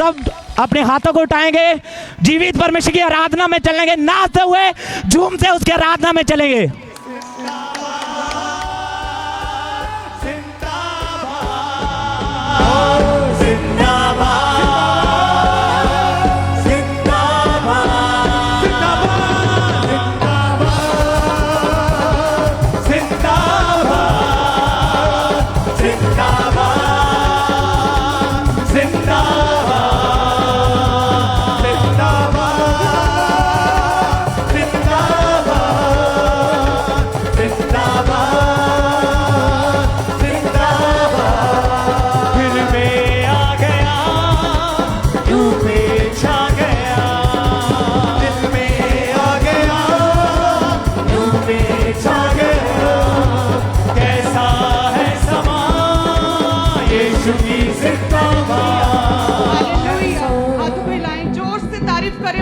सब अपने हाथों को उठाएंगे, जीवित परमेश्वर की आराधना में चलेंगे, नाचते हुए झूम से उसकी आराधना में चलेंगे।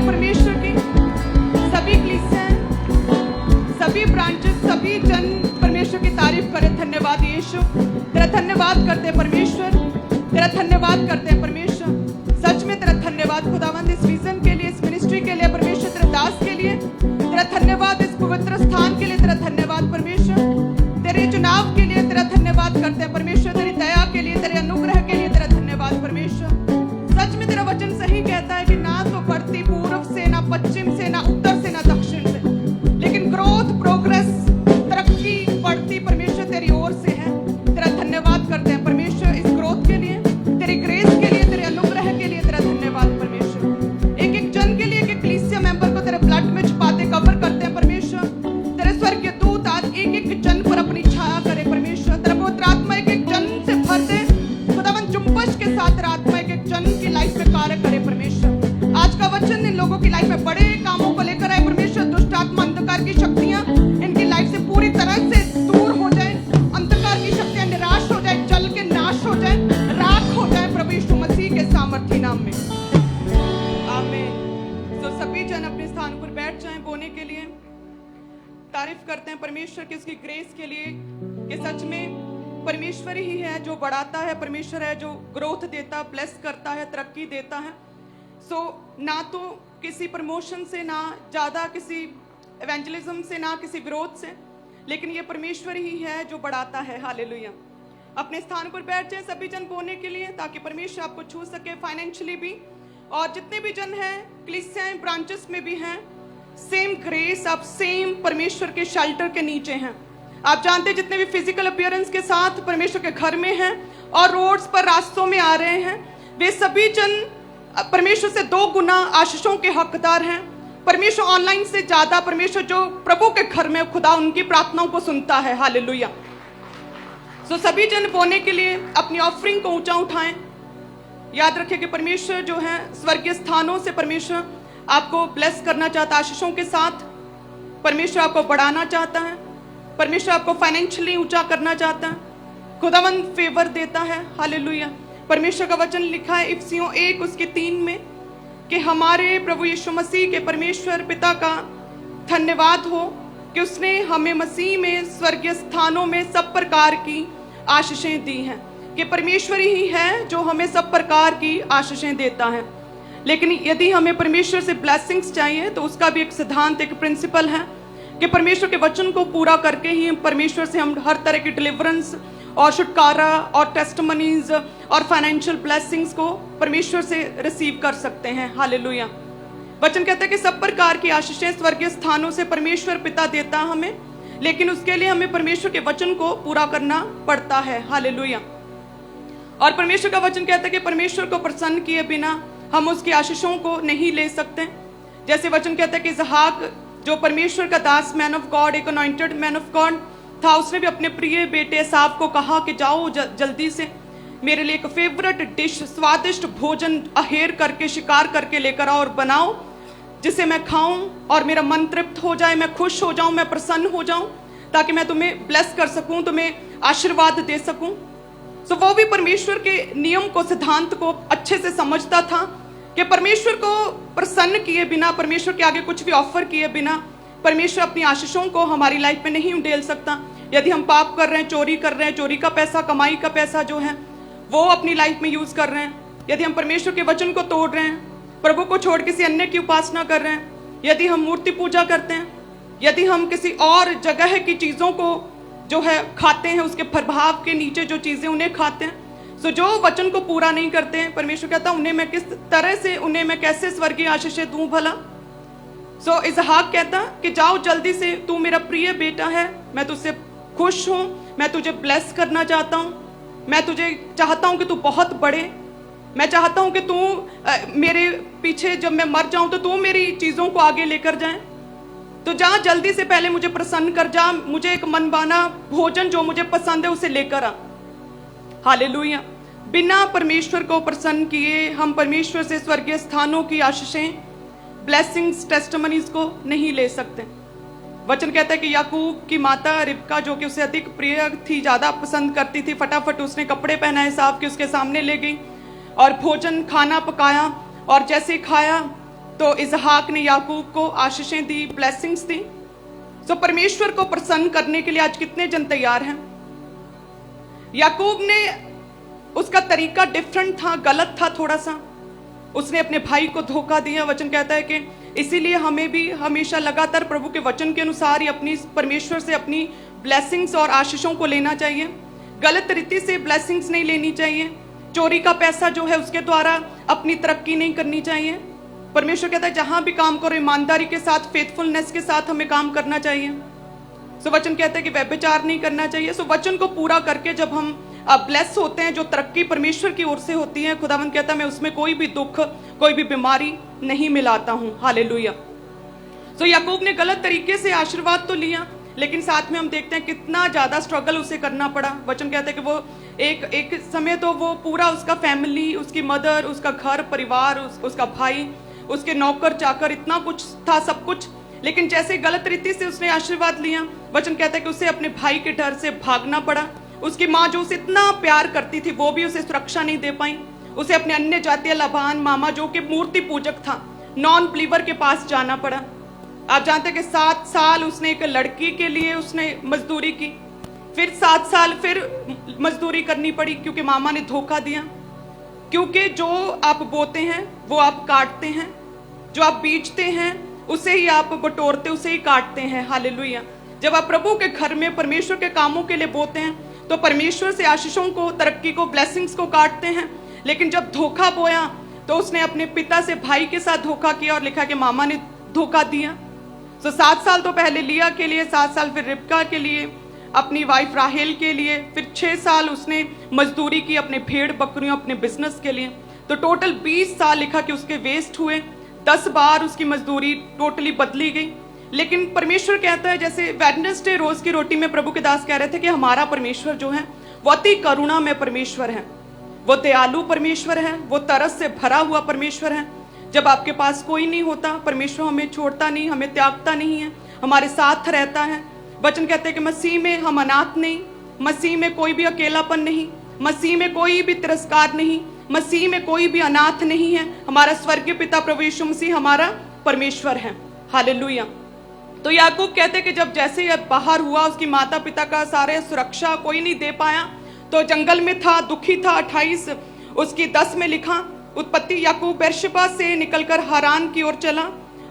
परमेश्वर की सभी कलीसियां, सभी ब्रांचेस, सभी जन परमेश्वर की तारीफ करें। धन्यवाद यीशु, तेरा धन्यवाद करते हैं परमेश्वर, तेरा धन्यवाद करते हैं परमेश्वर। सच में तेरा धन्यवाद खुदावंद, इस विजन के लिए, इस मिनिस्ट्री के लिए परमेश्वर, तेरे दास के लिए तेरा धन्यवाद, इस पवित्र स्थान के लिए तेरा धन्यवाद परमेश्वर, तेरे चुनाव के लिए तेरा धन्यवाद करते हैं परमेश्वर, तेरी दया के लिए, तेरे अनुग्रह के लिए तेरा धन्यवाद परमेश्वर। सच में तेरा वचन सही कहता है कि ना तो बढ़ती पूर्व से, ना पश्चिम से, ना उत्तर से, ना दक्षिण से, लेकिन ग्रोथ, प्रोग्रेस, तरक्की बढ़ती परमेश्वर तेरी ओर से है। तेरा धन्यवाद करते हैं परमेश्वर इस ग्रोथ के लिए, तेरी ग्रेस के लिए, तेरे अनुग्रह के लिए तेरा धन्यवाद परमेश्वर। एक एक जन के लिए, एक एक कलीसिया मेंबर को तेरे ब्लड में छुपाते, कवर करते हैं परमेश्वर। तेरे स्वर्गीय दूत आज एक एक जन पर अपनी छाया करे परमेश्वर। तेरा पवित्र आत्मा एक एक जन से भर दे खुदावन, जुम्बश के साथ तेरा आत्मा एक एक जन की लाइफ में कार्य करे परमेश्वर। आज का वचन इन लोगों की लाइफ में बड़े कामों को लेकर आए परमेश्वर। दुष्ट आत्मा, अंधकार की शक्तियां इनकी लाइफ से पूरी तरह से दूर हो जाए, अंधकार की शक्तियां निराश हो जाए, जल के नाश हो जाए, राख हो जाए प्रभु यीशु मसीह के सामर्थी नाम में, आमीन। तो सभी जन अपने स्थान पर बैठ जाएं बोने के लिए। तारीफ करते हैं परमेश्वर की उसकी ग्रेस के लिए कि सच में परमेश्वर ही है जो बढ़ाता है, परमेश्वर है जो ग्रोथ देता, ब्लेस करता है, तरक्की देता है। ना तो किसी प्रमोशन से, ना ज़्यादा किसी एवेंजलिज्म से, ना किसी विरोध से, लेकिन ये परमेश्वर ही है जो बढ़ाता है। हालेलुया। अपने स्थान पर बैठ जाए सभी जन बोने के लिए, ताकि परमेश्वर आपको छू सके फाइनेंशियली भी। और जितने भी जन हैं कलीसियाएं, ब्रांचेस में भी हैं, सेम ग्रेस, आप सेम परमेश्वर के शेल्टर के नीचे हैं। आप जानते हैं जितने भी फिजिकल अपीयरेंस के साथ परमेश्वर के घर में हैं और रोड्स पर, रास्तों में आ रहे हैं, वे सभी जन परमेश्वर से 2 गुना आशीषों के हकदार हैं। परमेश्वर ऑनलाइन से ज्यादा, परमेश्वर जो प्रभु के घर में खुदा उनकी प्रार्थनाओं को सुनता है। हालेलुया। सभी जन बोने के लिए अपनी ऑफरिंग को ऊंचा उठाएं। याद रखें कि परमेश्वर जो है स्वर्गीय स्थानों से परमेश्वर आपको ब्लेस करना चाहता है, आशीषों के साथ परमेश्वर आपको बढ़ाना चाहता है, परमेश्वर आपको फाइनेंशियली ऊंचा करना चाहता है, खुदावंद फेवर देता है। हालेलुया। परमेश्वर का वचन लिखा है इफिसियों 1 उसके 3 में कि हमारे प्रभु यीशु मसीह के परमेश्वर पिता का धन्यवाद हो कि उसने हमें मसीह में स्वर्गीय स्थानों में सब प्रकार की आशीषें दी हैं। कि परमेश्वर ही है जो हमें सब प्रकार की आशीषें देता है। लेकिन यदि हमें परमेश्वर से ब्लेसिंग्स चाहिए तो उसका भी एक सिद्धांत, एक प्रिंसिपल है कि परमेश्वर के वचन को पूरा करके ही परमेश्वर से हम हर तरह की डिलीवरेंस और छुटकारा और टेस्टिमनीज और फाइनेंशियल ब्लेसिंग्स को परमेश्वर से रिसीव कर सकते हैं। हालेलुया। वचन कहता है कि सब प्रकार की आशीषें स्वर्गीय स्थानों से परमेश्वर पिता देता हमें, लेकिन उसके लिए हमें परमेश्वर के वचन को पूरा करना पड़ता है। हालेलुया। और परमेश्वर का वचन कहता है कि परमेश्वर को प्रसन्न किए बिना हम उसकी आशीषों को नहीं ले सकते। जैसे वचन कहता है कि इसहाक जो परमेश्वर का दास, मैन ऑफ गॉड, एक अनॉइंटेड मैन ऑफ गॉड था, उसने भी अपने प्रिय बेटे एसाव को कहा कि जाओ जल्दी से मेरे लिए एक फेवरेट डिश, स्वादिष्ट भोजन अहेर करके, शिकार करके लेकर आओ और बनाओ, जिसे मैं खाऊं और मेरा मन तृप्त हो जाए, मैं खुश हो जाऊं, मैं प्रसन्न हो जाऊं, ताकि मैं तुम्हें ब्लेस कर सकूं, तुम्हें आशीर्वाद दे सकूं। वो भी परमेश्वर के नियम को, सिद्धांत को अच्छे से समझता था कि परमेश्वर को प्रसन्न किए बिना, परमेश्वर के आगे कुछ भी ऑफर किए बिना परमेश्वर अपनी आशीषों को हमारी लाइफ में नहीं उंडेल सकता। यदि हम पाप कर रहे हैं, चोरी कर रहे हैं, चोरी का पैसा, कमाई का पैसा जो है वो अपनी लाइफ में यूज कर रहे हैं, यदि हम परमेश्वर के वचन को तोड़ रहे हैं, प्रभु को छोड़ किसी अन्य की उपासना कर रहे हैं, यदि हम मूर्ति पूजा करते हैं, यदि हम किसी और जगह की चीजों को जो है खाते हैं, उसके प्रभाव के नीचे जो चीजें उन्हें खाते हैं, सो जो वचन को पूरा नहीं करते हैं, परमेश्वर कहता है उन्हें मैं किस तरह से, उन्हें मैं कैसे स्वर्गीय आशीषें दूं भला। सो इसहाक कहता कि जाओ जल्दी से, तू मेरा प्रिय बेटा है, मैं तुझसे खुश हूं, मैं तुझे ब्लेस करना चाहता हूं, मैं तुझे चाहता हूं कि तू बहुत बढ़े, मैं चाहता हूं कि तू मेरे पीछे जब मैं मर जाऊं तो तू मेरी चीजों को आगे लेकर जाए। तो जा जल्दी से, पहले मुझे प्रसन्न कर, जा मुझे एक मनमाना भोजन जो मुझे पसंद है उसे लेकर आ। हालेलुया। बिना परमेश्वर को प्रसन्न किए हम परमेश्वर से स्वर्गीय स्थानों की आशीषें, ब्लेसिंग्स, टेस्टिमनीज को नहीं ले सकते। वचन कहता है कि याकूब की माता रिबका, जो कि उसे अधिक प्रिय थी, ज्यादा पसंद करती थी, फटाफट उसने कपड़े पहनाए साफ के उसके सामने ले गई और भोजन खाना पकाया, और जैसे खाया तो इसहाक ने याकूब को आशीषें दी, ब्लेसिंग्स दी। सो परमेश्वर को प्रसन्न करने के लिए आज कितने जन तैयार हैं? याकूब ने, उसका तरीका डिफरेंट था, गलत था थोड़ा सा, उसने अपने भाई को धोखा दिया। वचन कहता है कि इसीलिए हमें भी हमेशा लगातार प्रभु के वचन के अनुसार ही अपनी परमेश्वर से अपनी ब्लेसिंग्स और आशीषों को लेना चाहिए। गलत रीति से ब्लेसिंग्स नहीं लेनी चाहिए। चोरी का पैसा जो है उसके द्वारा अपनी तरक्की नहीं करनी चाहिए। परमेश्वर कहता है जहां भी काम करो ईमानदारी के साथ, फेथफुलनेस के साथ हमें काम करना चाहिए। सो वचन कहता है कि व्यभिचार नहीं करना चाहिए। सो वचन को पूरा करके जब हम ब्लेस होते हैं, जो तरक्की परमेश्वर की ओर से होती है, खुदावंद कहता है मैं उसमें कोई भी दुख, कोई भी बीमारी नहीं मिलाता हूं। हालेलुया। सो याकूब ने गलत तरीके से आशीर्वाद तो लिया, लेकिन साथ में हम देखते हैं कितना ज्यादा स्ट्रगल उसे करना पड़ा। वचन कहता है कि वो एक समय तो वो पूरा उसका फैमिली, उसकी मदर, उसका घर परिवार, उसका भाई, उसके नौकर चाकर, इतना कुछ था, सब कुछ, लेकिन जैसे गलत रीति से उसने आशीर्वाद लिया, वचन कहता है कि उसे अपने भाई के डर से भागना पड़ा। उसकी माँ जो उसे इतना प्यार करती थी वो भी उसे सुरक्षा नहीं दे पाई। उसे अपने अन्य जातीय लाभान मामा, जो कि मूर्ति पूजक था, नॉन बिलीवर के पास जाना पड़ा। आप जानते हैं कि 7 साल उसने एक लड़की के लिए उसने मजदूरी की, फिर 7 साल फिर मजदूरी करनी पड़ी क्योंकि मामा ने धोखा दिया। क्योंकि जो आप बोते हैं वो आप काटते हैं, जो आप बीजते हैं उसे ही आप बटोरते, उसे ही काटते हैं। हालेलुया। जब आप प्रभु के घर में परमेश्वर के कामों के लिए बोते हैं तो परमेश्वर से आशीषों को, तरक्की को, ब्लेसिंग्स को काटते हैं। लेकिन जब धोखा बोया तो उसने अपने पिता से, भाई के साथ धोखा किया और लिखा कि मामा ने धोखा दिया। तो 7 साल तो पहले लिया के लिए, 7 साल फिर रिबका के लिए, अपनी वाइफ राहेल के लिए, फिर 6 साल उसने मजदूरी की अपने भेड़ बकरियों, अपने बिजनेस के लिए। तो टोटल 20 साल लिखा कि उसके वेस्ट हुए। 10 बार उसकी मजदूरी टोटली बदली गई। लेकिन परमेश्वर कहता है, जैसे वेडनेसडे रोज की रोटी में प्रभु के दास कह रहे थे कि हमारा परमेश्वर जो है वो अति करुणा में परमेश्वर है, वो दयालु परमेश्वर है, वो तरस से भरा हुआ परमेश्वर है। जब आपके पास कोई नहीं होता, परमेश्वर हमें छोड़ता नहीं, हमें त्यागता नहीं है, हमारे साथ रहता है। वचन कहते हैं कि मसीह में हम अनाथ नहीं, मसीह में कोई भी अकेलापन नहीं, मसीह में कोई भी तिरस्कार नहीं, मसीह में कोई भी अनाथ नहीं है। हमारा स्वर्गीय पिता प्रभु यीशु मसीह हमारा परमेश्वर है। हालेलुया। तो याकूब कहते हैं कि जब जैसे ही बाहर हुआ, उसकी माता पिता का सारे सुरक्षा कोई नहीं दे पाया, तो जंगल में था, दुखी था। 28 उसकी 10 में लिखा, उत्पत्ति, याकूब बेर्शेबा से निकलकर हारान की ओर चला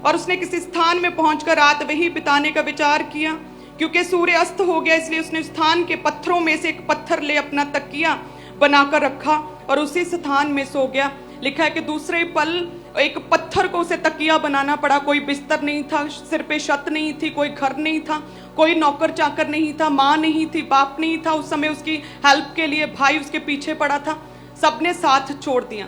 और उसने किसी स्थान में पहुंचकर रात वही बिताने का विचार किया। क्योंकि सूर्य अस्त हो गया, इसलिए उसने स्थान के पत्थरों में से एक पत्थर ले अपना तकिया बनाकर रखा और उसी स्थान में सो गया। लिखा है कि दूसरे पल एक पत्थर को उसे तकिया बनाना पड़ा। कोई बिस्तर नहीं था, सिर पे छत नहीं थी, कोई घर नहीं था, कोई नौकर चाकर नहीं था, माँ नहीं थी, बाप नहीं था। उस समय उसकी हेल्प के लिए भाई उसके पीछे पड़ा था। सबने साथ छोड़ दिया,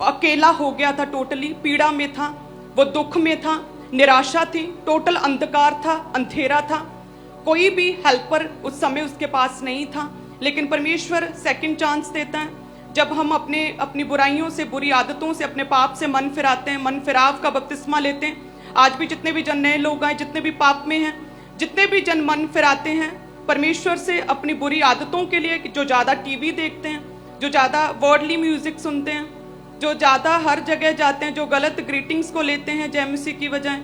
अकेला हो गया था, टोटली पीड़ा में था, वो दुख में था, निराशा थी, टोटल अंधकार था, अंधेरा था। कोई भी हेल्पर उस समय उसके पास नहीं था। लेकिन परमेश्वर सेकंड चांस देता है। जब हम अपनी बुराइयों से, बुरी आदतों से, अपने पाप से मन फिराते हैं, मन फिराव का बपतिस्मा लेते हैं। आज भी जितने भी जन नए लोग आए, जितने भी पाप में हैं, जितने भी जन मन फिराते हैं परमेश्वर से अपनी बुरी आदतों के लिए, जो ज़्यादा टीवी देखते हैं, जो ज़्यादा वर्ल्डली म्यूजिक सुनते हैं, जो ज़्यादा हर जगह जाते हैं, जो गलत ग्रीटिंग्स को लेते हैं जय मसीह की बजाय,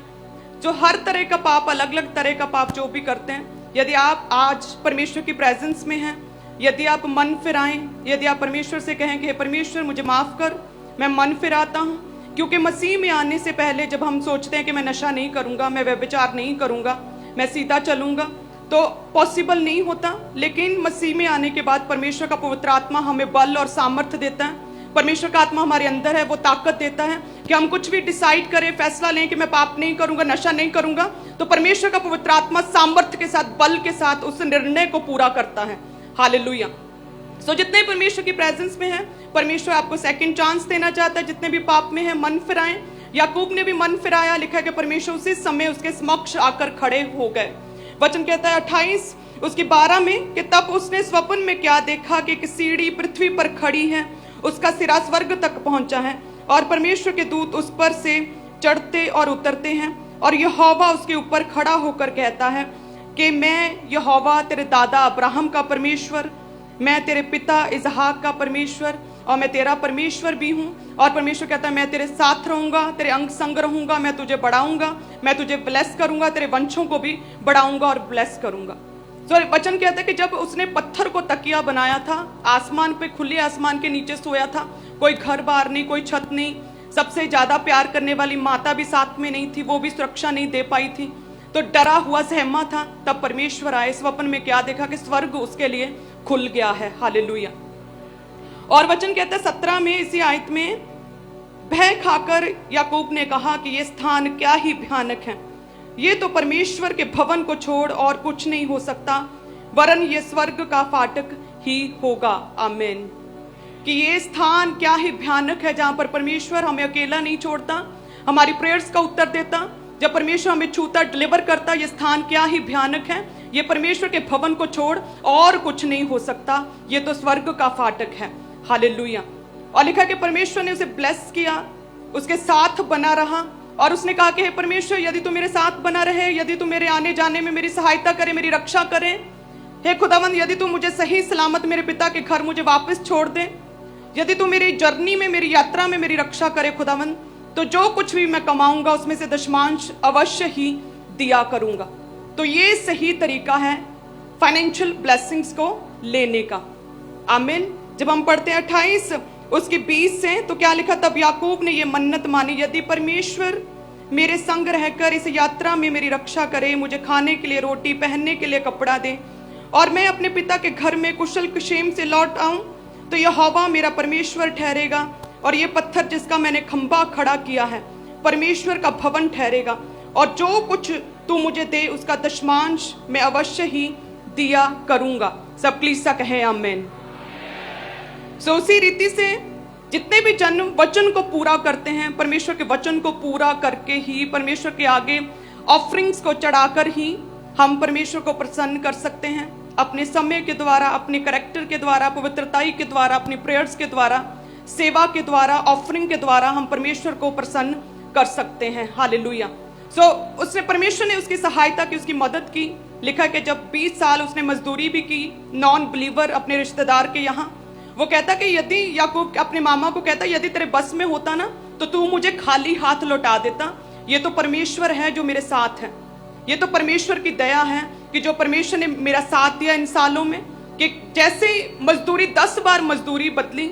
जो हर तरह का पाप, अलग अलग तरह का पाप जो भी करते हैं, यदि आप आज परमेश्वर की प्रेजेंस में हैं, यदि आप मन फिराएं, यदि आप परमेश्वर से कहें कि हे परमेश्वर मुझे माफ़ कर, मैं मन फिराता हूँ, क्योंकि मसीह में आने से पहले जब हम सोचते हैं कि मैं नशा नहीं करूँगा, मैं व्यभिचार नहीं करूँगा, मैं सीधा चलूँगा, तो पॉसिबल नहीं होता। लेकिन मसीह में आने के बाद परमेश्वर का पवित्र आत्मा हमें बल और सामर्थ्य देता है। परमेश्वर का आत्मा हमारे अंदर है, वो ताकत देता है कि हम कुछ भी डिसाइड करें, फैसला लें कि मैं पाप नहीं करूंगा, नशा नहीं करूंगा, तो परमेश्वर का पवित्र आत्मा सामर्थ्य के साथ, बल के साथ उस निर्णय को पूरा करता है। हालेलुया। सो जितने परमेश्वर की प्रेजेंस में है, परमेश्वर आपको सेकंड चांस देना चाहता है। जितने भी पाप में है, मन फिराएं। याकूब ने भी मन फिराया, लिखा है कि परमेश्वर उसी समय उसके समक्ष आकर खड़े हो गए। वचन कहता है 28 उसकी 12 में कि तब उसने स्वप्न में क्या देखा कि एक सीढ़ी पृथ्वी पर खड़ी है, उसका सिरा स्वर्ग तक पहुंचा है और परमेश्वर के दूत उस पर से चढ़ते और उतरते हैं, और यहोवा उसके ऊपर खड़ा होकर कहता है कि मैं यहोवा तेरे दादा अब्राहम का परमेश्वर, मैं तेरे पिता इसहाक का परमेश्वर और मैं तेरा परमेश्वर भी हूँ। और परमेश्वर कहता है मैं तेरे साथ रहूंगा, तेरे अंग संग रहूंगा, मैं तुझे बढ़ाऊंगा, मैं तुझे ब्लेस करूंगा, तेरे वंशों को भी बढ़ाऊंगा और ब्लेस करूंगा। तो वचन कहता है कि जब उसने पत्थर को तकिया बनाया था, आसमान पे, खुले आसमान के नीचे सोया था, कोई घर बार नहीं, कोई छत नहीं, सबसे ज्यादा प्यार करने वाली माता भी साथ में नहीं थी, वो भी सुरक्षा नहीं दे पाई थी, तो डरा हुआ सहमा था। तब परमेश्वर आए। स्वप्न में क्या देखा कि स्वर्ग उसके लिए खुल गया है। हालेलुया। और वचन कहता है 17 में, इसी आयत में, भय खाकर याकूब ने कहा कि ये स्थान क्या ही भयानक है, ये तो परमेश्वर के भवन को छोड़ और कुछ नहीं हो सकता, वरन ये स्वर्ग का फाटक ही होगा। आमीन। कि ये स्थान क्या ही भयानक है, जहां पर परमेश्वर हमें अकेला नहीं छोड़ता, हमारी प्रेयर्स का उत्तर देता, जब परमेश्वर हमें छूता, डिलीवर करता। ये स्थान क्या ही भयानक है, ये परमेश्वर के भवन को छोड़ और कुछ नहीं हो सकता, ये तो स्वर्ग का फाटक है। हालेलुया। और लिखा कि परमेश्वर ने उसे ब्लेस किया, उसके साथ बना रहा, और उसने कहा कि हे परमेश्वर, यदि तू मेरे साथ बना रहे, यदि तू मेरे आने जाने में मेरी सहायता करे, मेरी रक्षा करे, हे खुदावंद, यदि तू मुझे सही सलामत मेरे पिता के घर मुझे वापस छोड़ दे, यदि तू मेरी जर्नी में, मेरी यात्रा में मेरी रक्षा करे खुदावंद, तो जो कुछ भी मैं कमाऊंगा उसमें से दशमांश अवश्य ही दिया करूंगा। तो ये सही तरीका है फाइनेंशियल ब्लेसिंग्स को लेने का। आमीन। जब हम पढ़ते हैं 28 उसकी 20 से, तो क्या लिखा, तब याकूब ने ये मन्नत मानी, यदि परमेश्वर मेरे संग रहकर इस यात्रा में मेरी रक्षा करे, मुझे खाने के लिए रोटी, पहनने के लिए कपड़ा दे, और मैं अपने पिता के घर में कुशल कुशेम से लौट आऊं, तो यहोवा मेरा परमेश्वर ठहरेगा, और ये पत्थर जिसका मैंने खंभा खड़ा किया है परमेश्वर का भवन ठहरेगा, और जो कुछ तू मुझे दे उसका दशमांश मैं अवश्य ही दिया करूंगा। सब कलीसिया कहे आमीन। सो उसी रीति से जितने भी जन वचन को पूरा करते हैं, परमेश्वर के वचन को पूरा करके ही, परमेश्वर के आगे ऑफरिंग्स को चढ़ाकर ही हम परमेश्वर को प्रसन्न कर सकते हैं। अपने समय के द्वारा, अपने करैक्टर के द्वारा, पवित्रताई के द्वारा, अपनी प्रेयर्स के द्वारा, सेवा के द्वारा, ऑफरिंग के द्वारा हम परमेश्वर को प्रसन्न कर सकते हैं। हालेलुया। सो उसने, परमेश्वर ने उसकी सहायता की, उसकी मदद की। लिखा कि जब 20 साल उसने मजदूरी भी की नॉन बिलीवर अपने रिश्तेदार के यहाँ, वो कहता कि यदि, याकूब अपने मामा को कहता, यदि तेरे बस में होता ना तो तू मुझे खाली हाथ लौटा देता। ये तो परमेश्वर है जो मेरे साथ है, ये तो परमेश्वर की दया है कि जो परमेश्वर ने मेरा साथ दिया इन सालों में, कि जैसे मजदूरी 10 बार मजदूरी बदली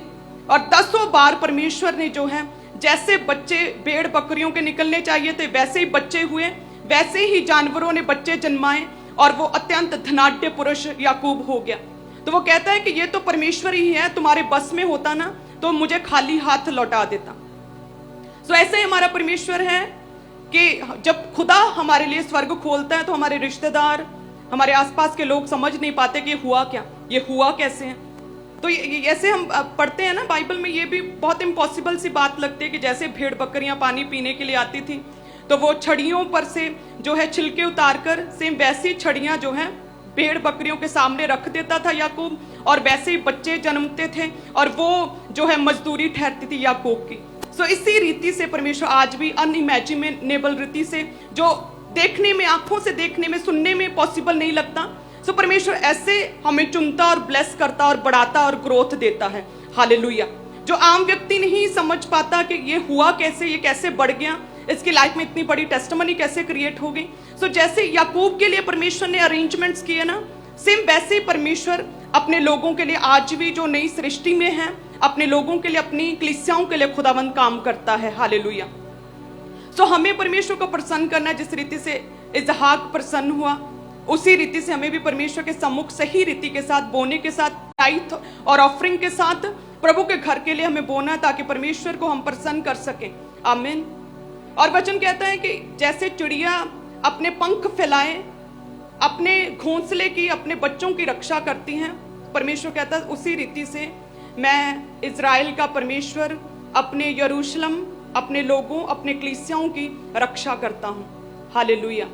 और 10 बार परमेश्वर ने जो है, जैसे बच्चे भेड़ बकरियों के निकलने चाहिए थे वैसे ही बच्चे हुए, वैसे ही जानवरों ने बच्चे जन्माए, और वो अत्यंत धनाढ्य पुरुष याकूब हो गया। तो वो कहता है कि ये तो परमेश्वर ही है, तुम्हारे बस में होता ना तो मुझे खाली हाथ लौटा देता। सो ऐसे ही हमारा परमेश्वर है कि जब खुदा हमारे लिए स्वर्ग खोलता है तो हमारे रिश्तेदार, हमारे आसपास के लोग समझ नहीं पाते कि हुआ क्या, ये हुआ कैसे है। तो ऐसे हम पढ़ते हैं ना बाइबल में, ये भी बहुत इम्पॉसिबल सी बात लगती है कि जैसे भेड़ बकरियां पानी पीने के लिए आती थी तो वो छड़ियों पर से जो है छिलके उतारकर सेम वैसी छड़ियां जो है भेड़ बकरियों के सामने रख देता था याकूब, और वैसे ही बच्चे जन्मते थे, और वो जो है मजदूरी ठहरती थी याकूब की। सो इसी रीति से परमेश्वर आज भी अनइमेजिनेबल रीति से, जो देखने में, आंखों से देखने में, सुनने में पॉसिबल नहीं लगता, सो परमेश्वर ऐसे हमें चुनता और ब्लेस करता और बढ़ाता और ग्रोथ देता है। हालेलुया। जो आम व्यक्ति नहीं समझ पाता कि ये हुआ कैसे, ये कैसे बढ़ गया, इसकी लाइफ में इतनी बड़ी टेस्टिमनी कैसे क्रिएट हो गई। सो जैसे याकूब के लिए परमेश्वर ने अरेंजमेंट्स किए ना, सेम वैसे ही परमेश्वर अपने लोगों के लिए आज भी जो नई सृष्टि में है, अपने लोगों के लिए, अपनी कलीसियाओं के लिए खुदावंद काम करता है। हालेलुया। सो हमें परमेश्वर को प्रसन्न करना है। जिस रीति से इसहाक प्रसन्न हुआ, उसी रीति से हमें भी परमेश्वर के सम्मुख सही रीति के साथ बोने के साथ, टाइथ और ऑफरिंग के साथ प्रभु के घर के लिए हमें बोना, ताकि परमेश्वर को हम प्रसन्न कर सकें। आमीन। और वचन कहता है कि जैसे चिड़िया अपने पंख फैलाए, अपने घोंसले की, अपने बच्चों की रक्षा करती हैं, परमेश्वर कहता है उसी रीति से मैं इज़राइल का परमेश्वर अपने यरूशलेम, अपने लोगों, अपने कलीसियाओं की रक्षा करता हूं। हालेलुया।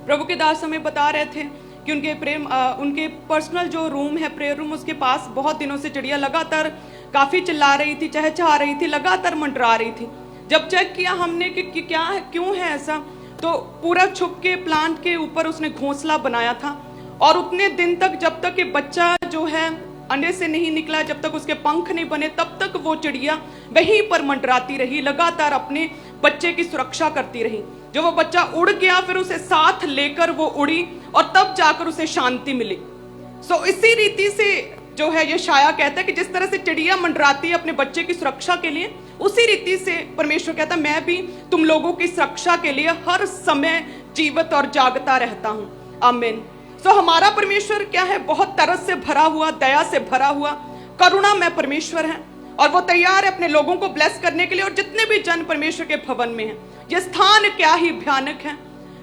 प्रभु के दास हमें बता रहे थे कि उनके पर्सनल जो रूम है, प्रेयर रूम, उसके पास बहुत दिनों से चिड़िया लगातार काफी चिल्ला रही थी, चहचहा रही थी, लगातार मंडरा रही थी। जब चेक किया हमने कि क्या है, क्यों है ऐसा, तो पूरा छुप के प्लांट के ऊपर उसने घोंसला बनाया था। और उतने दिन तक, जब तक ये बच्चा जो है अंडे से नहीं निकला, जब तक उसके पंख नहीं बने, तब तक वो चिड़िया वहीं पर मंडराती रही, लगातार अपने बच्चे की सुरक्षा करती रही। जब वो बच्चा उड़ गया, फिर उसे साथ लेकर वो उड़ी और तब जाकर उसे शांति मिली। सो इसी रीति से जो है यशायाह कहता है कि जिस तरह से चिड़िया मंडराती है अपने बच्चे की सुरक्षा के लिए, उसी रीति से परमेश्वर कहता है मैं भी तुम लोगों की सुरक्षा के लिए हर समय जीवित और जागता रहता हूं। आमीन। सो हमारा परमेश्वर क्या है, बहुत तरस से भरा हुआ, दया से भरा हुआ, करुणा में परमेश्वर है, और वो तैयार है अपने लोगों को ब्लेस करने के लिए। और जितने भी जन परमेश्वर के भवन में हैं, ये स्थान क्या ही भयानक है।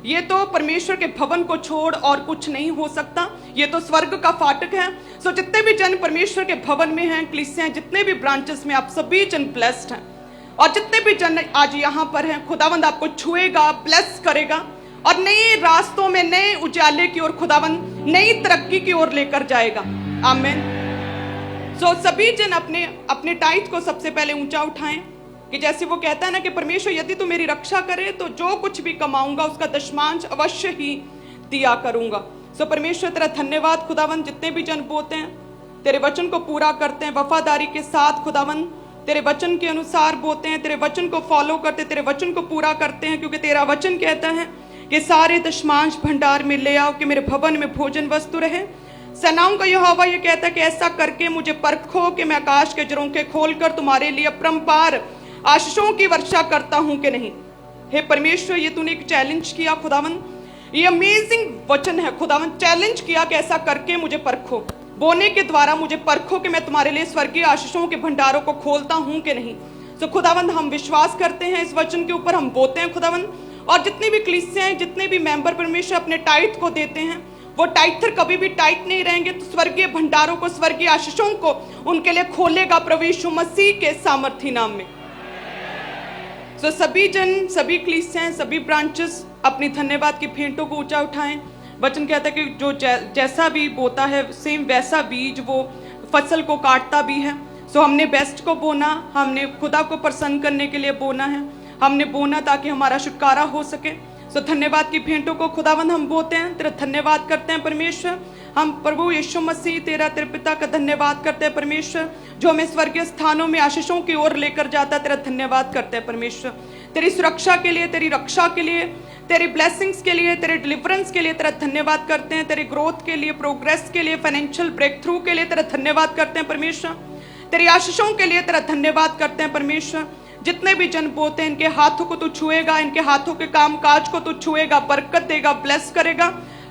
ये तो परमेश्वर के भवन को छोड़ और कुछ नहीं हो सकता, ये तो स्वर्ग का फाटक है। सो जितने भी जन परमेश्वर के भवन में हैं, कलीसियां, जितने भी ब्रांचेस में, आप सभी जन ब्लेस्ड हैं। और जितने भी जन आज यहाँ पर हैं, खुदावंद आपको छुएगा, ब्लेस करेगा और नए रास्तों में, नए उजाले की ओर खुदावंद नई तरक्की की ओर लेकर जाएगा। आमीन। सो सभी जन अपने अपने टाइट को सबसे पहले ऊंचा उठाएं, कि जैसे वो कहता है ना कि परमेश्वर यदि तू मेरी रक्षा करे तो जो कुछ भी कमाऊंगा उसका दशमांश अवश्य ही दिया करूंगा। सो परमेश्वर तेरा धन्यवाद खुदावंद, जितने भी जन बोते हैं, तेरे वचन को पूरा करते हैं वफादारी के साथ खुदावंद, तेरे वचन के अनुसार बोते हैं, तेरे वचन को फॉलो करते, तेरे वचन को पूरा करते हैं, क्योंकि तेरा वचन कहता है कि सारे दशमांश भंडार में ले आओ कि मेरे भवन में भोजन वस्तु रहे। सेनाओं का यहोवा ये कहता है कि ऐसा करके मुझे परखो कि मैं आकाश के झरोखे खोलकर तुम्हारे लिए अपरंपार आशीषों की वर्षा करता हूं कि नहीं। हे परमेश्वर, ये तूने एक चैलेंज किया खुदावन, ये अमेजिंग वचन है खुदावन, चैलेंज किया कि ऐसा करके मुझे परखो, बोने के द्वारा मुझे परखो कि मैं तुम्हारे लिए स्वर्गीय आशीषों के भंडारों को खोलता हूं कि नहीं। तो खुदावंद हम विश्वास करते हैं इस वचन के ऊपर, हम बोते हैं खुदावंद, और जितनी भी कलीसियां, जितने भी मेंबर परमेश्वर अपने टाइट को देते हैं, वो टाइथर कभी भी टाइट नहीं रहेंगे, तो स्वर्गीय भंडारों को, स्वर्गीय आशीषों को उनके लिए खोलेगा प्रभु यीशु मसीह के सामर्थी नाम में। तो सभी जन, सभी कलीसियां, सभी ब्रांचेस अपनी धन्यवाद की भेंटों को ऊंचा उठाएं। वचन कहता है कि जो जैसा भी बोता है सेम वैसा बीज वो फसल को काटता भी है। सो हमने बेस्ट को बोना, हमने खुदा को प्रसन्न करने के लिए बोना है, हमने बोना ताकि हमारा छुटकारा हो सके। सो धन्यवाद की भेंटों को खुदावंद हम बोते हैं, तेरा धन्यवाद करते हैं परमेश्वर। हम प्रभु यीशु मसीह तेरा, तेरे पिता का धन्यवाद करते हैं परमेश्वर, जो हमें स्वर्गीय स्थानों में आशीषों की ओर लेकर जाता है। तेरा धन्यवाद करते हैं परमेश्वर, तेरी सुरक्षा के लिए, तेरी रक्षा के लिए, तेरी ब्लेसिंग्स के लिए, तेरे डिलीवरेंस के लिए तेरा धन्यवाद करते हैं, तेरे ग्रोथ के लिए, प्रोग्रेस के लिए, फाइनेंशियल ब्रेक थ्रू के लिए तेरा धन्यवाद करते हैं परमेश्वर, तेरी आशीषों के लिए तेरा धन्यवाद करते हैं परमेश्वर। जितने भी जन बोते हैं, इनके हाथों को तू छुएगा, इनके हाथों के काम काज को तू छुएगा, बरकत देगा, ब्लेस करेगा।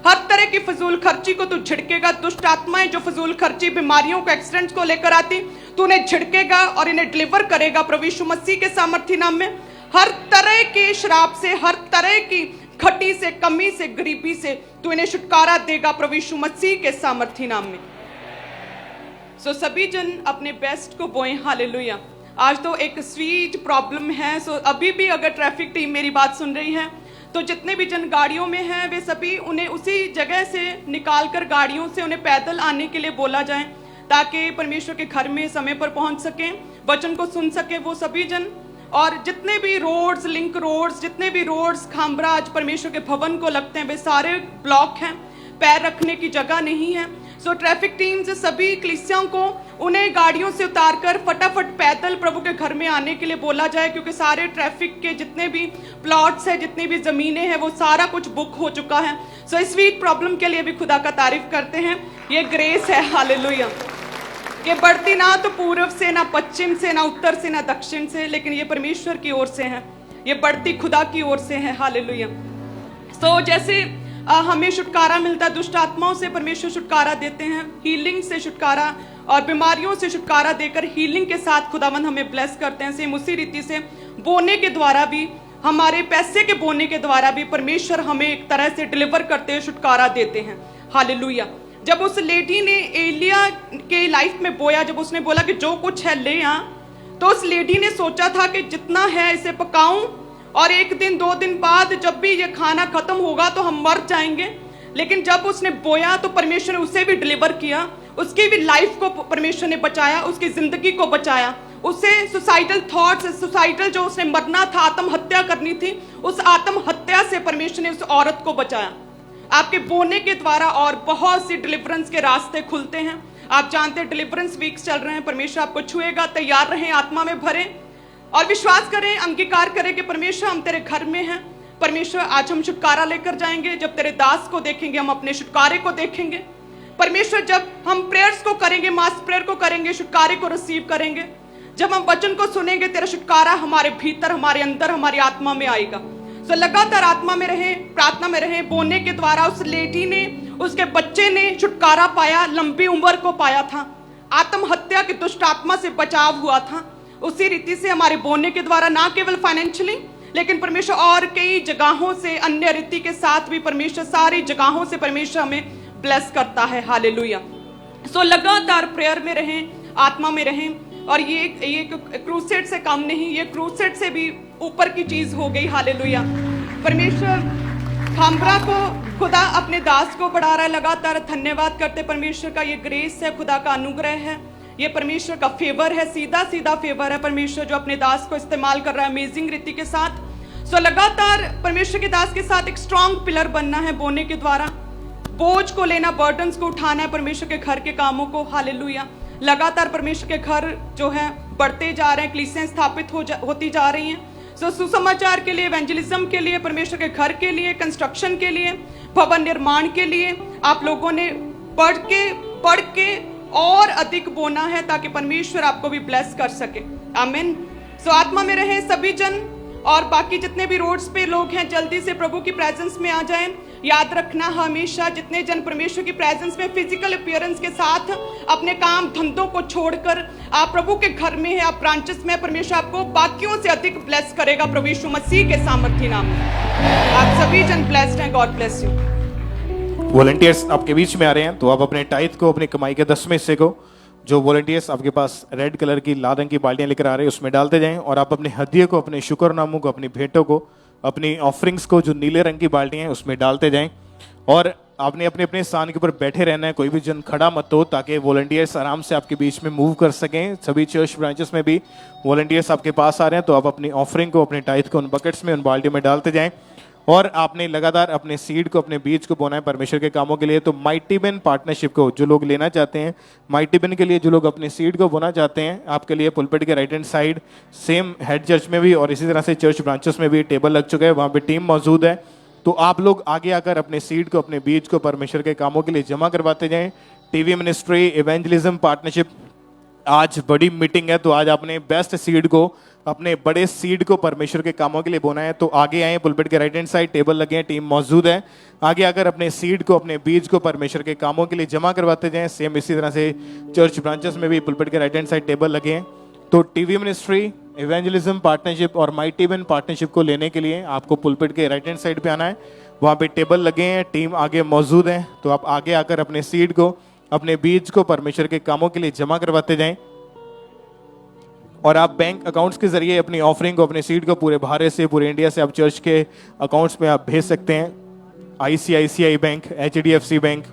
हर तरह की फजूल खर्ची को तू झिड़केगा। दुष्ट आत्माएं जो फजूल खर्ची, बीमारियों को, एक्सीडेंट्स को लेकर आती, तू उन्हें झिड़केगा और इन्हें डिलीवर करेगा प्रभु यीशु मसीह के सामर्थी नाम में। हर तरह के श्राप से, हर तरह की घटी से, कमी से, गरीबी से तू इन्हें छुटकारा देगा प्रभु यीशु मसीह के सामर्थी नाम में। सो सभी जन अपने बेस्ट को बोएं। हालेलुया। आज तो एक स्वीट प्रॉब्लम है। सो अभी भी अगर ट्रैफिक टीम मेरी बात सुन रही है, तो जितने भी जन गाड़ियों में हैं, वे सभी उन्हें उसी जगह से निकालकर गाड़ियों से उन्हें पैदल आने के लिए बोला जाए, ताकि परमेश्वर के घर में समय पर पहुंच सकें, वचन को सुन सके वो सभी जन। और जितने भी रोड्स, लिंक रोड्स, जितने भी रोड्स खामरा आज परमेश्वर के भवन को लगते हैं, वे सारे ब्लॉक हैं, पैर रखने की जगह नहीं है। सो ट्रैफिक टीम से सभी कलीसियाओं को उन्हें गाड़ियों से उतारकर फटाफट पैदल प्रभु के घर में आने के लिए बोला जाए, क्योंकि सारे ट्रैफिक के जितने भी प्लॉट्स हैं, जितनी भी ज़मीनें हैं, वो सारा कुछ बुक हो चुका है। सो इस वीक प्रॉब्लम के लिए भी खुदा का तारीफ करते हैं। ये ग्रेस है, हालेलुया। ये बढ़ती ना तो पूर्व से, ना पश्चिम से, ना उत्तर से, ना दक्षिण से, लेकिन ये परमेश्वर की ओर से है, ये बढ़ती खुदा की ओर से है, हालेलुया। सो जैसे हमें छुटकारा मिलता है दुष्ट आत्माओं से, परमेश्वर छुटकारा देते हैं, हीलिंग से छुटकारा और बीमारियों से छुटकारा देकर हीलिंग के साथ खुदावंद हमें ब्लेस करते हैं। सेम उसी रीति से बोने के द्वारा भी, हमारे पैसे के बोने के द्वारा भी परमेश्वर हमें एक तरह से डिलीवर करते हैं, छुटकारा देते हैं, हालेलुया। जब उस लेडी ने एलिया के लाइफ में बोया, जब उसने बोला कि जो कुछ है ले आ, तो उस लेडी ने सोचा था कि जितना है इसे पकाऊं और एक दिन 2 दिन बाद जब भी ये खाना खत्म होगा तो हम मर जाएंगे। लेकिन जब उसने बोया तो परमेश्वर ने उसे भी डिलीवर किया, उसकी भी लाइफ को परमेश्वर ने बचाया, उसकी जिंदगी को बचाया, उसे सुसाइडल थॉट्स, सुसाइडल जो उसने मरना था, आत्महत्या करनी थी, उस आत्महत्या से परमेश्वर ने उस औरत को बचाया। आपके बोने के द्वारा और बहुत सी डिलीवरेंस के रास्ते खुलते हैं। आप जानते हैं डिलीवरेंस वीक्स चल रहे हैं, परमेश्वर आपको छुएगा। तैयार रहें, आत्मा में भरें और विश्वास करें, अंगीकार करें कि परमेश्वर हम तेरे घर में हैं। परमेश्वर आज हम छुटकारा लेकर जाएंगे। जब तेरे दास को देखेंगे हम अपने छुटकारे को देखेंगे। परमेश्वर जब हम प्रेयर्स को करेंगे, मास प्रेयर को करेंगे, छुटकारे को रिसीव करेंगे। जब हम वचन को सुनेंगे, तेरा छुटकारा हमारे भीतर, हमारे अंदर, हमारी आत्मा में आएगा। तो लगातार आत्मा में रहें, प्रार्थना में रहें। बोने के द्वारा उस लेडी ने, उसके बच्चे ने छुटकारा पाया, लंबी उम्र को पाया था, आत्महत्या की दुष्ट आत्मा से बचाव हुआ था। उसी रीति से हमारे बोने के द्वारा ना केवल फाइनेंशियली, लेकिन परमेश्वर और कई जगहों से, अन्य रीति के साथ भी परमेश्वर, सारी जगहों से परमेश्वर हमें ब्लेस करता है, हालेलुया। सो लगातार प्रेयर में रहें, आत्मा में रहें। और ये क्रूसेड से कम नहीं, ये क्रूसेड से भी ऊपर की चीज हो गई, हालेलुया। परमेश्वर खामरा को, खुदा अपने दास को बढ़ा रहा है। लगातार धन्यवाद करते परमेश्वर का। ये ग्रेस है, खुदा का अनुग्रह है, ये परमेश्वर का फेवर है, सीधा सीधा फेवर है परमेश्वर जो अपने दास को इस्तेमाल कर रहा है अमेजिंग रीति के साथ। सो लगातार परमेश्वर के दास के साथ एक स्ट्रॉन्ग पिलर बनना है बोने के द्वारा। बोझ को लेना, बर्डन्स को उठाना है, परमेश्वर के घर के कामों को, हालेलुया। लगातार परमेश्वर के घर जो है बढ़ते जा रहे हैं, कलीसियां स्थापित होती जा रही हैं। सो सुसमाचार के लिए, एवेंजलिज्म के लिए, परमेश्वर के घर के लिए, कंस्ट्रक्शन के लिए, भवन निर्माण के लिए आप लोगों ने पढ़ के और अधिक बोना है ताकि परमेश्वर आपको भी ब्लेस कर सके, आमीन। सो आत्मा में रहें सभी जन, और बाकी जितने भी रोड्स पे लोग हैं जल्दी से प्रभु की प्रेजेंस में आ जाएं। याद रखना, हमेशा जितने जन परमेश्वर की प्रेजेंस में फिजिकल अपीयरेंस के साथ अपने काम धंधों को छोड़कर आप प्रभु के घर में है, आप ब्रांचेस में, परमेश्वर आपको बाकियों से अधिक ब्लेस करेगा प्रभु यीशु मसीह के सामर्थ्य नाम में। आप सभी जन ब्लेस्ड हैं। God bless you. वॉलंटियर्स आपके बीच में आ रहे हैं, तो आप अपने टाइथ को, अपनी कमाई के 10वें हिस्से को, जो वॉलंटियर्स आपके पास रेड कलर की, लाल रंग की बाल्टियां लेकर आ रहे हैं, उसमें डालते जाएं। और आप अपने हदिये को, अपने शुक्रनामों को, अपनी भेंटों को, अपनी ऑफरिंग्स को, जो नीले रंग की बाल्टियां हैं, उसमें डालते जाएं। और आपने अपने अपने स्थान के ऊपर बैठे रहना है, कोई भी जन खड़ा मत हो, ताकि वॉलंटियर्स आराम से आपके बीच में मूव कर सकें। सभी चर्च ब्रांचेस में भी वॉलंटियर्स आपके पास आ रहे हैं, तो आप अपनी ऑफरिंग को, अपने टाइथ को उन बकेट्स में, उन बाल्टियों में डालते जाएं। और आपने लगातार अपने सीड को, अपने बीज को बोना है परमेश्वर के कामों के लिए। तो माइटी बिन पार्टनरशिप को जो लोग लेना चाहते हैं, माइटी बिन के लिए जो लोग अपने सीड को बोना चाहते हैं, आपके लिए पुलपिट के right hand side same head church में भी और इसी तरह से चर्च ब्रांचेस में भी टेबल लग चुका है, वहाँ पे टीम मौजूद है। तो आप लोग आगे आकर अपने सीड को, अपने बीज को परमेश्वर के कामों के लिए जमा करवाते जाएं। टीवी मिनिस्ट्री, इवेंजलिज्म पार्टनरशिप, आज बड़ी मीटिंग है, तो आज आपने बेस्ट सीड को, अपने बड़े सीड को परमेश्वर के कामों के लिए बोना है। तो आगे आए, पुलपिट के राइट हैंड साइड टेबल लगे हैं, टीम मौजूद है। आगे आकर अपने सीड को, अपने बीज को परमेश्वर के कामों के लिए जमा करवाते जाएं। सेम इसी तरह से चर्च ब्रांचेस में भी पुलपिट के राइट हैंड साइड टेबल लगे हैं। तो टीवी मिनिस्ट्री, इवेंजलिज्म पार्टनरशिप और माइटी बिन पार्टनरशिप को लेने के लिए आपको पुलपिट के राइट हैंड साइड पे आना है, वहाँ पे टेबल लगे हैं, टीम आगे मौजूद है। तो आप आगे आकर अपने सीड को, अपने बीज को परमेश्वर के कामों के लिए जमा करवाते जाएं। और आप बैंक अकाउंट्स के जरिए अपनी ऑफरिंग को, अपने सीड को पूरे भारत से, पूरे इंडिया से आप चर्च के अकाउंट्स में आप भेज सकते हैं। ICICI बैंक, HDFC बैंक,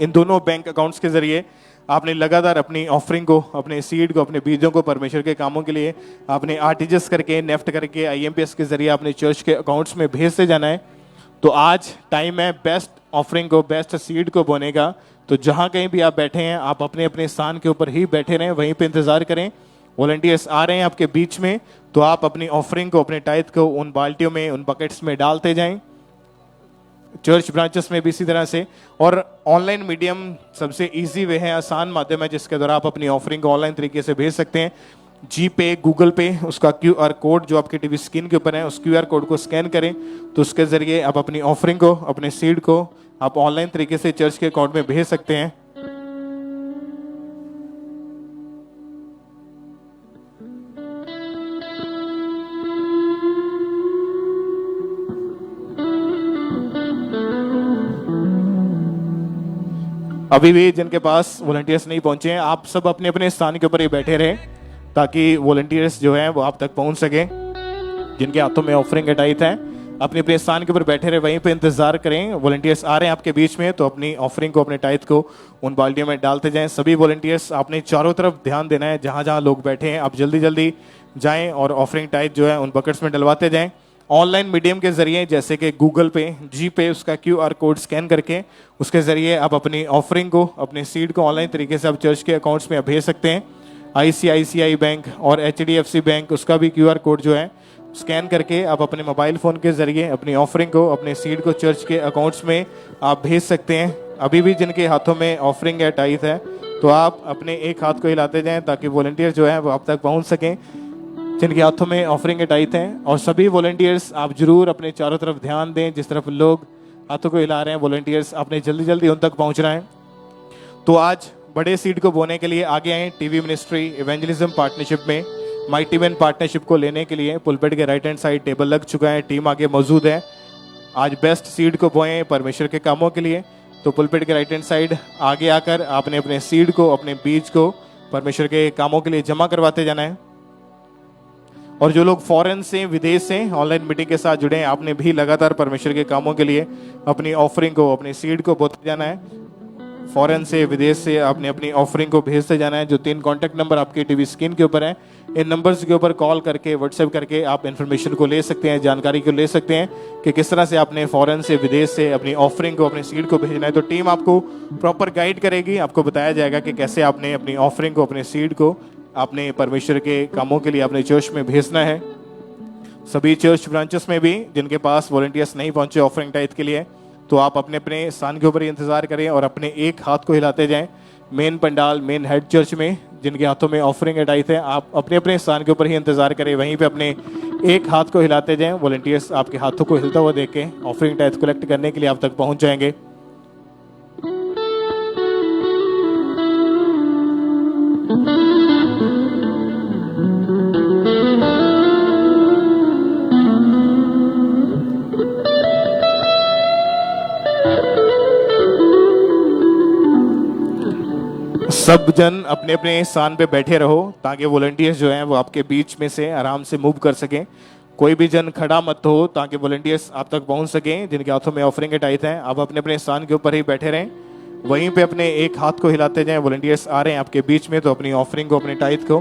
इन दोनों बैंक अकाउंट्स के जरिए आपने लगातार अपनी ऑफरिंग को, अपने सीड को, अपने बीजों को परमेश्वर के कामों के लिए आपने RTGS करके, नेफ्ट करके, IMPS के जरिए अपने चर्च के अकाउंट्स में भेजते जाना है। तो आज टाइम है बेस्ट ऑफरिंग को, बेस्ट सीड को बोने का। तो जहां कहीं भी आप बैठे हैं, आप अपने अपने स्थान के ऊपर ही बैठे रहें, वहीं पे इंतजार करें। वॉलंटियर्स आ रहे हैं आपके बीच में, तो आप अपनी ऑफरिंग को, अपने टाइथ को उन बाल्टियों में, उन बकेट्स में डालते जाएं। चर्च ब्रांचेस में भी इसी तरह से। और ऑनलाइन मीडियम सबसे इजी वे है, आसान माध्यम है जिसके द्वारा आप अपनी ऑफरिंग को ऑनलाइन तरीके से भेज सकते हैं। जी पे, गूगल पे, उसका QR कोड जो आपके टीवी स्क्रीन के ऊपर है, उस QR कोड को स्कैन करें, तो उसके जरिए आप अपनी ऑफरिंग को, अपने सीड को आप ऑनलाइन तरीके से चर्च के अकाउंट में भेज सकते हैं। अभी भी जिनके पास वॉलंटियर्स नहीं पहुंचे हैं, आप सब अपने अपने स्थान के ऊपर ही बैठे रहें ताकि वॉलंटियर्स जो हैं वो आप तक पहुंच सके। जिनके हाथों में ऑफरिंग का टाइथ है, अपने अपने स्थान के ऊपर बैठे रहे, वहीं पे इंतजार करें। वॉलंटियर्स आ रहे हैं आपके बीच में, तो अपनी ऑफरिंग को, अपने टाइथ को उन बाल्टियों में डालते जाएं। सभी वॉलंटियर्स आपने चारों तरफ ध्यान देना है, जहां जहां लोग बैठे हैं आप जल्दी जल्दी जाएं और ऑफरिंग टाइथ जो है उन बकेट्स में डलवाते जाएं। ऑनलाइन मीडियम के जरिए जैसे कि गूगल पे, जी पे, उसका QR कोड स्कैन करके उसके जरिए आप अपनी ऑफरिंग को, अपने सीड को ऑनलाइन तरीके से आप चर्च के अकाउंट्स में भेज सकते हैं। ICICI बैंक और HDFC बैंक, उसका भी QR कोड जो है स्कैन करके आप अपने मोबाइल फ़ोन के ज़रिए अपनी ऑफरिंग को, अपने सीड को चर्च के अकाउंट्स में आप भेज सकते हैं। अभी भी जिनके हाथों में ऑफरिंग या टाइथ है, तो आप अपने एक हाथ को हिलाते जाएं ताकि वॉलंटियर जो है वो आप तक पहुंच सकें जिनके हाथों में ऑफरिंग के टाइथ हैं। और सभी वॉलंटियर्स आप जरूर अपने चारों तरफ ध्यान दें, जिस तरफ लोग हाथों को हिला रहे हैं वॉलंटियर्स, आपने जल्दी जल्दी उन तक पहुँचना है। तो आज बड़े सीड को बोने के लिए आगे आए टीवी मिनिस्ट्री इवेंजलिज्म पार्टनरशिप में। माइटी मैन पार्टनरशिप को लेने के लिए पुलपेट के राइट हैंड साइड टेबल लग चुका है, टीम आगे मौजूद है। आज बेस्ट सीड को बोएं परमेश्वर के कामों के लिए, तो पुलपेट के राइट हैंड साइड आगे आकर आपने अपने सीड को, अपने बीज को परमेश्वर के कामों के लिए जमा करवाते जाना है। और जो लोग फॉरेन से, विदेश से ऑनलाइन मीटिंग के साथ जुड़े हैं, आपने भी लगातार परमेश्वर के कामों के लिए अपनी ऑफरिंग को, अपने सीड को बोते जाना है। फॉरेन से, विदेश से आपने अपनी ऑफरिंग को भेजते जाना है। जो 3 कॉन्टैक्ट नंबर आपके टीवी स्क्रीन के ऊपर है, इन नंबर्स के ऊपर कॉल करके, व्हाट्सएप करके आप इन्फॉर्मेशन को ले सकते हैं, जानकारी को ले सकते हैं कि किस तरह से आपने फॉरेन से, विदेश से अपनी ऑफरिंग को, अपने सीड को भेजना है। तो टीम आपको प्रॉपर गाइड करेगी, आपको बताया जाएगा कि कैसे आपने अपनी ऑफरिंग को, अपने सीड को आपने परमेश्वर के कामों के लिए अपने चर्च में भेजना है। सभी चर्च ब्रांचेस में भी जिनके पास वॉलंटियर्स नहीं पहुंचे ऑफरिंग टाइथ के लिए, तो आप अपने अपने स्थान के ऊपर ही इंतजार करें और अपने एक हाथ को हिलाते जाएं। Main pandal, main head church में जिनके हाथों में ऑफरिंग का टाइथ है, आप अपने अपने स्थान के ऊपर ही इंतजार करें, वहीं पे अपने एक हाथ को हिलाते जाएं। वॉलंटियर्स आपके हाथों को हिलता हुआ देख के ऑफरिंग टाइथ कलेक्ट करने के लिए आप तक पहुंच जाएंगे। सब जन अपने अपने स्थान पे बैठे रहो ताकि वॉलंटियर्स जो हैं वो आपके बीच में से आराम से मूव कर सकें। कोई भी जन खड़ा मत हो ताकि वॉलंटियर्स आप तक पहुंच सकें जिनके हाथों में ऑफरिंग के टाइथ हैं। आप अपने अपने स्थान के ऊपर ही बैठे रहें, वहीं पे अपने एक हाथ को हिलाते जाएं। वॉलंटियर्स आ रहे हैं आपके बीच में, तो अपनी ऑफरिंग को, अपने टाइथ को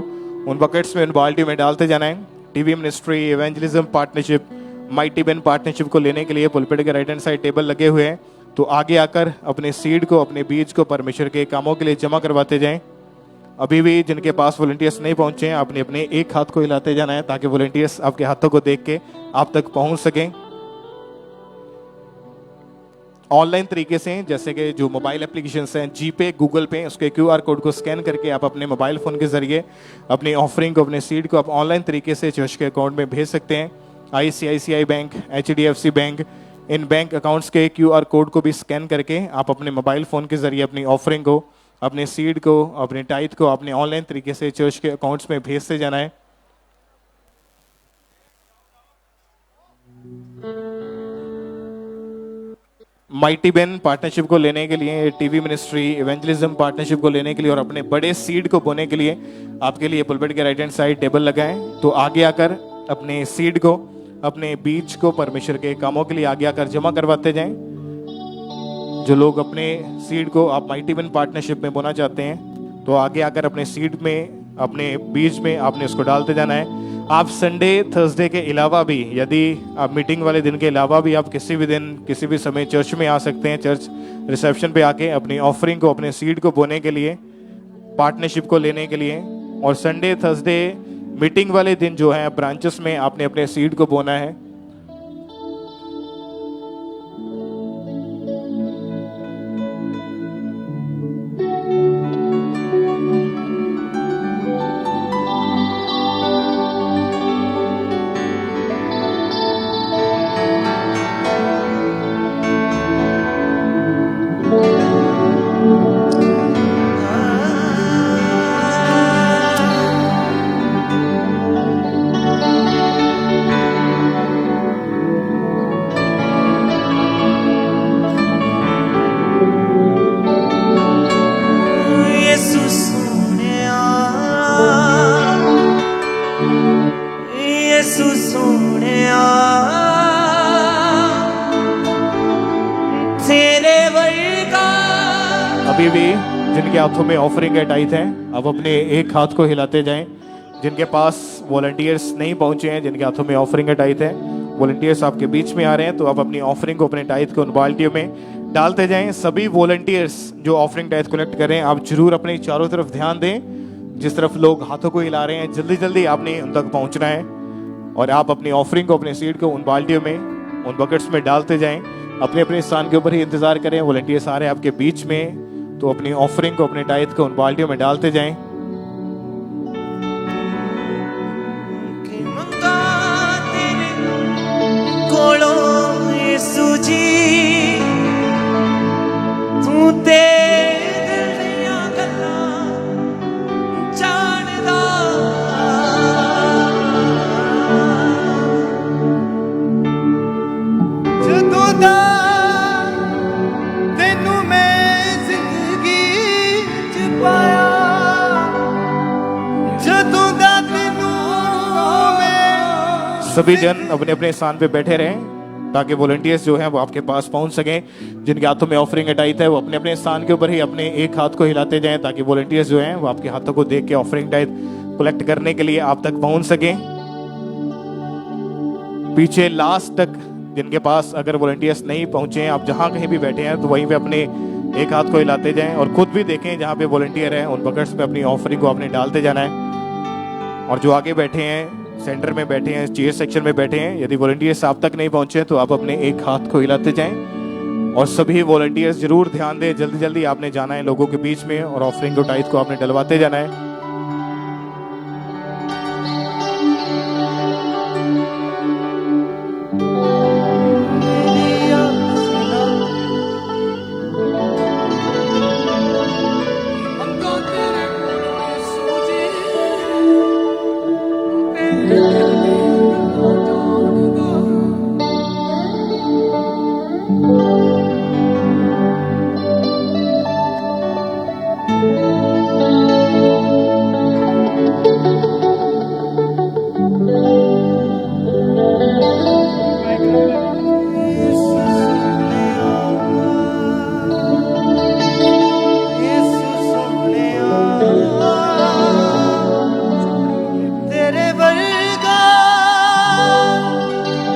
उन बकेट्स में, उन बाल्टी में डालते जाना है। TV ministry evangelism partnership, mighty man partnership को लेने के लिए पुलपेट के राइट हैंड साइड टेबल लगे हुए हैं, तो आगे आकर अपने सीड को, अपने बीज को परमेश्वर के कामों के लिए जमा करवाते जाएं। अभी भी जिनके पास वॉलंटियर्स नहीं पहुंचे हैं, आपने अपने एक हाथ को हिलाते जाना है ताकि वॉलंटियर्स आपके हाथों को देख के आप तक पहुंच सकें। ऑनलाइन तरीके से जैसे कि जो मोबाइल एप्लीकेशंस हैं, जी पे, गूगल पे, उसके QR कोड को स्कैन करके आप अपने मोबाइल फ़ोन के जरिए अपनी ऑफरिंग को, अपने सीड को आप ऑनलाइन तरीके से चर्च के अकाउंट में भेज सकते हैं। ICICI बैंक, HDFC बैंक, इन बैंक अकाउंट्स के QR कोड को भी स्कैन करके आप अपने मोबाइल फ़ोन के जरिए अपनी ऑफरिंग को, अपने सीड को, अपने टाइथ को अपने ऑनलाइन तरीके से चर्च के अकाउंट्स में भेजते जाना है। माइटी मैन पार्टनरशिप को लेने के लिए, टीवी मिनिस्ट्री इवेंजलिज्म पार्टनरशिप को लेने के लिए और अपने बड़े सीड को बोने के लिए आपके लिए पुलपेट के राइट हैंड साइड टेबल लगा है, तो आगे आकर अपने सीड को, अपने बीज को परमेश्वर के कामों के लिए आगे आकर जमा करवाते जाएं। जो लोग अपने सीड को आप माइटी मैन पार्टनरशिप में बोना चाहते हैं, तो आगे आकर अपने सीड में अपने बीच में आपने उसको डालते जाना है। आप संडे थर्सडे के अलावा भी, यदि आप मीटिंग वाले दिन के अलावा भी आप किसी भी दिन किसी भी समय चर्च में आ सकते हैं। चर्च रिसेप्शन पे आके अपनी ऑफरिंग को, अपने सीड को बोने के लिए, पार्टनरशिप को लेने के लिए। और संडे थर्सडे मीटिंग वाले दिन जो है ब्रांचेस में आपने अपने सीड को बोना है। अभी भी जिनके हाथों में ऑफरिंग है, टाइट है, अब अपने एक हाथ को हिलाते जाएं। जिनके पास वॉलंटियर्स नहीं पहुंचे हैं, जिनके हाथों में ऑफरिंग है, टाइट है, वॉलंटियर्स आपके बीच में आ रहे हैं, तो आप अपनी ऑफरिंग को, अपने टाइट को उन बाल्टियों में डालते जाएं। सभी वॉलंटियर्स जो ऑफरिंग टाइट कलेक्ट कर रहे हैं, आप जरूर अपने चारों तरफ ध्यान दें। जिस तरफ लोग हाथों को हिला रहे हैं, जल्दी जल्दी आपने उन तक पहुंचना है और आप अपनी ऑफरिंग को, अपने सीड को उन बाल्टियों में, उन बकेट्स में डालते जाएं। अपने अपने स्थान के ऊपर ही इंतजार करें। वॉलंटियर्स आ रहे हैं आपके बीच में, तो अपनी ऑफरिंग को, अपने टाइट को उन बाल्टियों में डालते जाएं। सभी जन अपने अपने स्थान पे बैठे रहें ताकि वॉलंटियर्स जो हैं वो आपके पास पहुंच सकें। जिनके हाथों में ऑफरिंग टाइट है वो अपने अपने स्थान के ऊपर ही अपने एक हाथ को हिलाते जाएं ताकि वॉलंटियर्स जो हैं वो आपके हाथों को देख के ऑफरिंग टाइट कलेक्ट करने के लिए आप तक पहुंच सकें। पीछे लास्ट तक जिनके पास अगर वॉलंटियर्स नहीं पहुंचे हैं, आप जहां कहीं भी बैठे हैं तो वहीं पे अपने एक हाथ को हिलाते जाएं और खुद भी देखें जहां पे वॉलंटियर है उन बकेट्स में अपनी ऑफरिंग को आपने डालते जाना है। और जो आगे बैठे हैं, सेंटर में बैठे हैं, चेयर सेक्शन में बैठे हैं, यदि वॉलंटियर्स आप तक नहीं पहुंचे तो आप अपने एक हाथ को हिलाते जाएं। और सभी वॉलंटियर्स जरूर ध्यान दें, जल्दी जल्दी आपने जाना है लोगों के बीच में और ऑफरिंग को, टाइट को आपने डलवाते जाना है।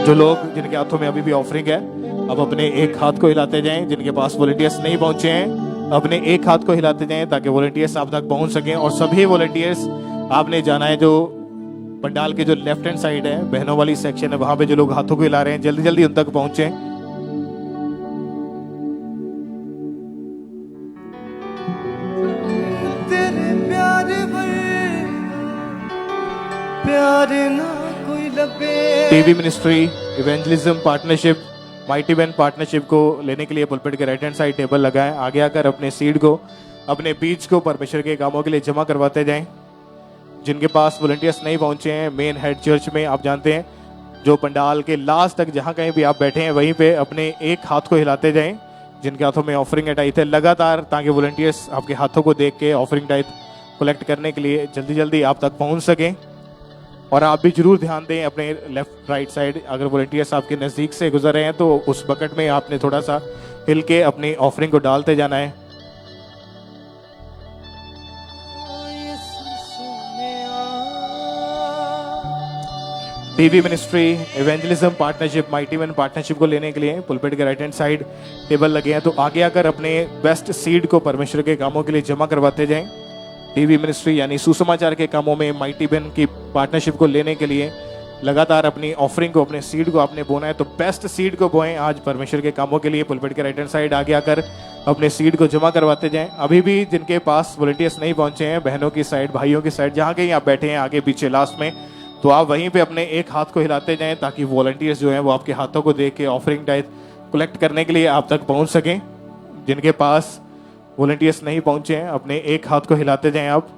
जो लोग जिनके हाथों में अभी भी ऑफरिंग है, अब अपने एक हाथ को हिलाते जाएं। जिनके पास वॉलंटियर्स नहीं पहुंचे हैं, अपने एक हाथ को हिलाते जाएं ताकि वॉलंटियर्स आप तक पहुंच सकें। और सभी वॉलंटियर्स आपने जाना है जो पंडाल के जो लेफ्ट हैंड साइड है, बहनों वाली सेक्शन है, वहां पे जो लोग हाथों को हिला रहे हैं, जल्दी जल्दी उन तक पहुंचे। तेरे प्यार ना कोई लबे। TV ministry, evangelism partnership, mighty ban partnership को लेने के लिए पुलपिट के राइट हैंड साइड टेबल लगाएं। आगे आकर अपने सीड को, अपने बीज को परमेश्वर के कामों के लिए जमा करवाते जाएं। जिनके पास वॉलंटियर्स नहीं पहुंचे हैं, मेन हेड चर्च में आप जानते हैं जो पंडाल के लास्ट तक जहां कहीं भी आप बैठे हैं वहीं पे अपने एक हाथ को हिलाते जाएं। जिनके हाथों में ऑफरिंग टाइट है लगातार, ताकि वॉलंटियर्स आपके हाथों को देख के ऑफरिंग टाइट कलेक्ट करने के लिए जल्दी जल्दी आप तक पहुंच सकें। और आप भी जरूर ध्यान दें अपने लेफ्ट राइट साइड, अगर वॉलंटियर्स आपके नज़दीक से गुजर रहे हैं तो उस बकेट में आपने थोड़ा सा हिल के अपनी ऑफरिंग को डालते जाना है। TV ministry, evangelism partnership, mighty one partnership को लेने के लिए पुलपिट के राइट हैंड साइड टेबल लगे हैं, तो आगे आकर अपने बेस्ट सीड को परमेश्वर के कामों के लिए जमा करवाते जाएं। टीवी मिनिस्ट्री यानी सुसमाचार के कामों में माइटी वन की पार्टनरशिप को लेने के लिए लगातार अपनी ऑफरिंग को, अपने सीड को आपने बोना है, तो बेस्ट सीड को बोएं आज परमेश्वर के कामों के लिए। पुलपिट के राइट हैंड साइड आगे आकर अपने सीड को जमा करवाते जाएं। अभी भी जिनके पास वॉलंटियर्स नहीं पहुंचे हैं, बहनों की साइड, भाइयों की साइड, जहां कहीं आप बैठे हैं आगे पीछे लास्ट में, तो आप वहीं पे अपने एक हाथ को हिलाते जाएं ताकि वॉलंटियर्स जो हैं वो आपके हाथों को देख के ऑफरिंग टाइप कलेक्ट करने के लिए आप तक पहुंच सकें। जिनके पास वॉलंटियर्स नहीं पहुंचे हैं, अपने एक हाथ को हिलाते जाएं आप।